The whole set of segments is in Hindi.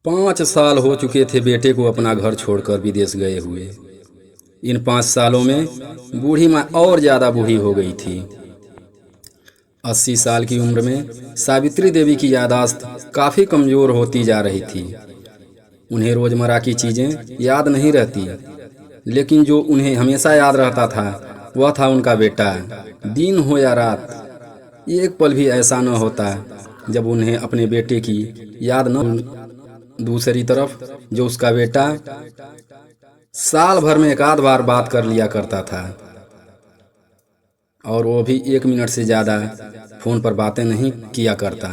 5 साल हो चुके थे बेटे को अपना घर छोड़कर विदेश गए हुए। इन 5 सालों में बूढ़ी माँ और ज़्यादा बूढ़ी हो गई थी। 80 साल की उम्र में सावित्री देवी की याददाश्त काफ़ी कमज़ोर होती जा रही थी। उन्हें रोज़मर्रा की चीज़ें याद नहीं रहती, लेकिन जो उन्हें हमेशा याद रहता था वह था उनका बेटा। दिन हो या रात, एक पल भी ऐसा न होता जब उन्हें अपने बेटे की याद न। दूसरी तरफ जो उसका बेटा साल भर में एक आध बार बात कर लिया करता था, और वो भी 1 मिनट से ज़्यादा फ़ोन पर बातें नहीं किया करता।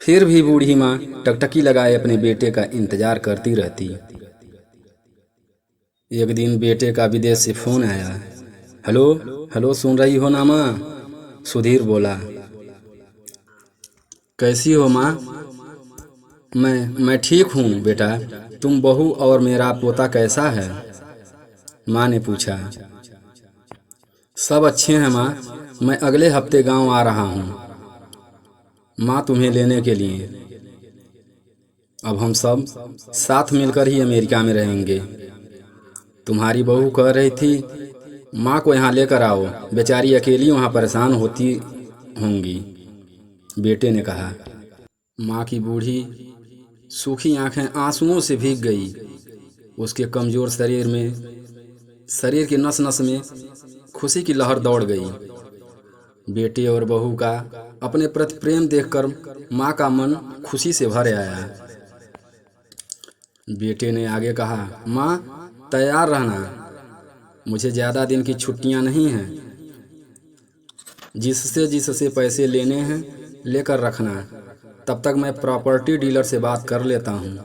फिर भी बूढ़ी माँ टकटकी लगाए अपने बेटे का इंतज़ार करती रहती। एक दिन बेटे का विदेश से फ़ोन आया। हेलो हेलो, सुन रही हो ना माँ? सुधीर बोला। कैसी हो माँ? मैं ठीक हूँ बेटा। तुम बहू और मेरा पोता कैसा है? माँ ने पूछा। सब अच्छे हैं माँ। मैं अगले हफ्ते गांव आ रहा हूँ माँ, तुम्हें लेने के लिए। अब हम सब साथ मिलकर ही अमेरिका में रहेंगे। तुम्हारी बहू कह रही थी माँ को यहाँ लेकर आओ, बेचारी अकेली वहाँ परेशान होती होंगी, बेटे ने कहा। माँ की बूढ़ी सूखी आंखें आंसुओं से भीग गई। उसके कमज़ोर शरीर की नस नस में खुशी की लहर दौड़ गई। बेटे और बहू का अपने प्रति प्रेम देखकर माँ का मन खुशी से भर आया। बेटे ने आगे कहा, माँ तैयार रहना, मुझे ज़्यादा दिन की छुट्टियाँ नहीं हैं। जिससे पैसे लेने हैं लेकर रखना, तब तक मैं प्रॉपर्टी डीलर से बात कर लेता हूँ।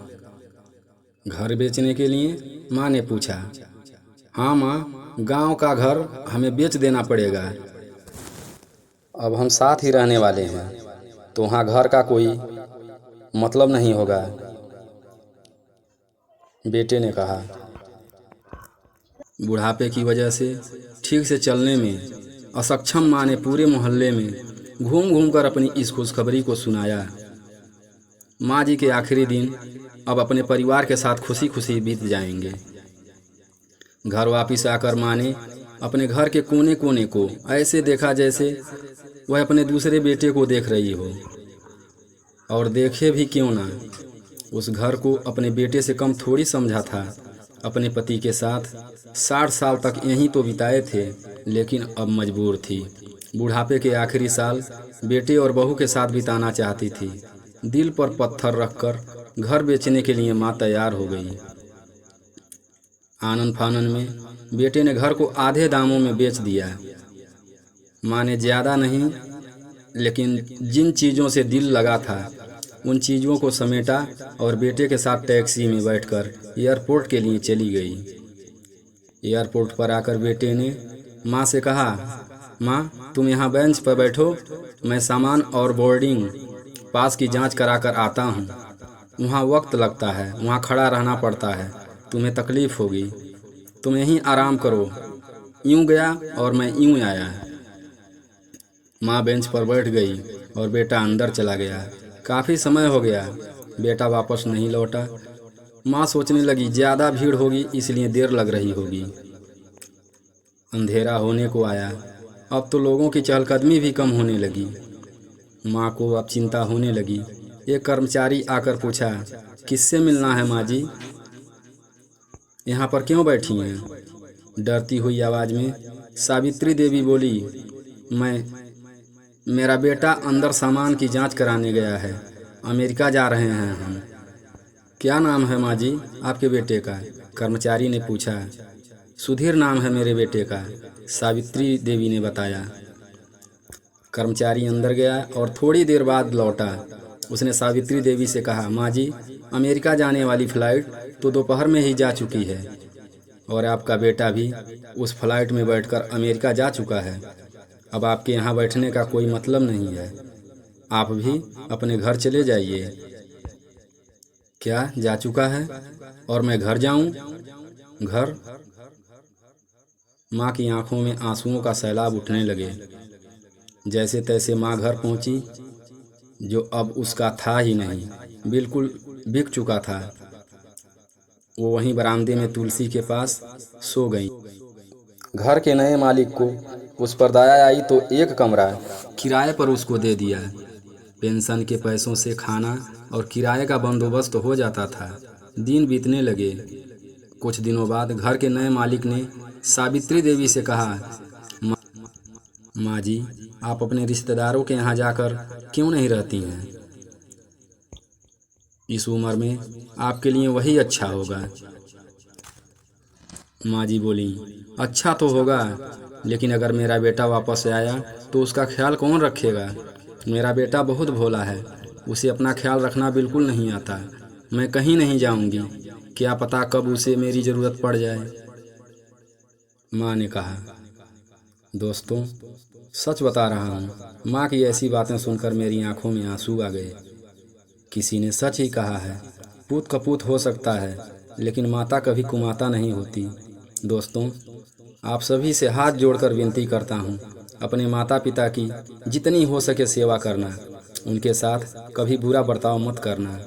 घर बेचने के लिए? माँ ने पूछा। हाँ माँ, गांव का घर हमें बेच देना पड़ेगा। अब हम साथ ही रहने वाले हैं, तो वहाँ घर का कोई मतलब नहीं होगा, बेटे ने कहा। बुढ़ापे की वजह से ठीक से चलने में असक्षम माँ ने पूरे मोहल्ले में घूम घूम कर अपनी इस खुशखबरी को सुनाया। माँ जी के आखिरी दिन अब अपने परिवार के साथ खुशी खुशी बीत जाएंगे। घर वापस आकर माँ ने अपने घर के कोने कोने को ऐसे देखा जैसे वह अपने दूसरे बेटे को देख रही हो। और देखे भी क्यों ना, उस घर को अपने बेटे से कम थोड़ी समझा था। अपने पति के साथ 60 साल तक यहीं तो बिताए थे, लेकिन अब मजबूर थी। बुढ़ापे के आखिरी साल बेटे और बहू के साथ बिताना चाहती थी। दिल पर पत्थर रखकर घर बेचने के लिए माँ तैयार हो गई। आनन फानन में बेटे ने घर को आधे दामों में बेच दिया। माँ ने ज़्यादा नहीं, लेकिन जिन चीज़ों से दिल लगा था उन चीज़ों को समेटा और बेटे के साथ टैक्सी में बैठकर एयरपोर्ट के लिए चली गई। एयरपोर्ट पर आकर बेटे ने माँ से कहा, माँ तुम यहाँ बेंच पर बैठो, मैं सामान और बोर्डिंग पास की जांच कराकर आता हूँ। वहाँ वक्त लगता है, वहाँ खड़ा रहना पड़ता है, तुम्हें तकलीफ़ होगी, तुम यहीं आराम करो। यूँ गया और मैं यूँ आया। माँ बेंच पर बैठ गई और बेटा अंदर चला गया। काफ़ी समय हो गया, बेटा वापस नहीं लौटा। माँ सोचने लगी ज़्यादा भीड़ होगी इसलिए देर लग रही होगी। अंधेरा होने को आया, अब तो लोगों की चहलकदमी भी कम होने लगी। माँ को अब चिंता होने लगी। एक कर्मचारी आकर पूछा, किससे मिलना है माँ जी? यहाँ पर क्यों बैठी हैं? डरती हुई आवाज़ में सावित्री देवी बोली, मेरा बेटा अंदर सामान की जांच कराने गया है, अमेरिका जा रहे हैं हम। क्या नाम है माँ जी आपके बेटे का? कर्मचारी ने पूछा। सुधीर नाम है मेरे बेटे का, सावित्री देवी ने बताया। कर्मचारी अंदर गया और थोड़ी देर बाद लौटा। उसने सावित्री देवी से कहा, माँ जी अमेरिका जाने वाली फ़्लाइट तो दोपहर में ही जा चुकी है, और आपका बेटा भी उस फ्लाइट में बैठकर अमेरिका जा चुका है। अब आपके यहाँ बैठने का कोई मतलब नहीं है, आप भी अपने घर चले जाइए। क्या जा चुका है और मैं घर जाऊं? घर? माँ की आंखों में आंसुओं का सैलाब उठने लगे। जैसे तैसे माँ घर पहुंची, जो अब उसका था ही नहीं। बिल्कुल बिक चुका था। वो वहीं बरामदे में तुलसी के पास सो गई। घर के नए मालिक को उस पर दया आई तो एक कमरा किराए पर उसको दे दिया। पेंशन के पैसों से खाना और किराए का बंदोबस्त हो जाता था। दिन बीतने लगे। कुछ दिनों बाद घर के नए मालिक ने सावित्री देवी से कहा, माँ जी, आप अपने रिश्तेदारों के यहाँ जाकर क्यों नहीं रहती हैं? इस उम्र में आपके लिए वही अच्छा होगा। माँ जी बोली, अच्छा तो होगा, लेकिन अगर मेरा बेटा वापस आया तो उसका ख्याल कौन रखेगा? मेरा बेटा बहुत भोला है, उसे अपना ख्याल रखना बिल्कुल नहीं आता। मैं कहीं नहीं जाऊंगी, क्या पता कब उसे मेरी ज़रूरत पड़ जाए। माँ ने कहा। दोस्तों, सच बता रहा हूँ, माँ की ऐसी बातें सुनकर मेरी आंखों में आंसू आ गए। किसी ने सच ही कहा है, पूत कपूत हो सकता है, लेकिन माता कभी कुमाता नहीं होती। दोस्तों, आप सभी से हाथ जोड़कर विनती करता हूँ, अपने माता पिता की जितनी हो सके सेवा करना, उनके साथ कभी बुरा बर्ताव मत करना।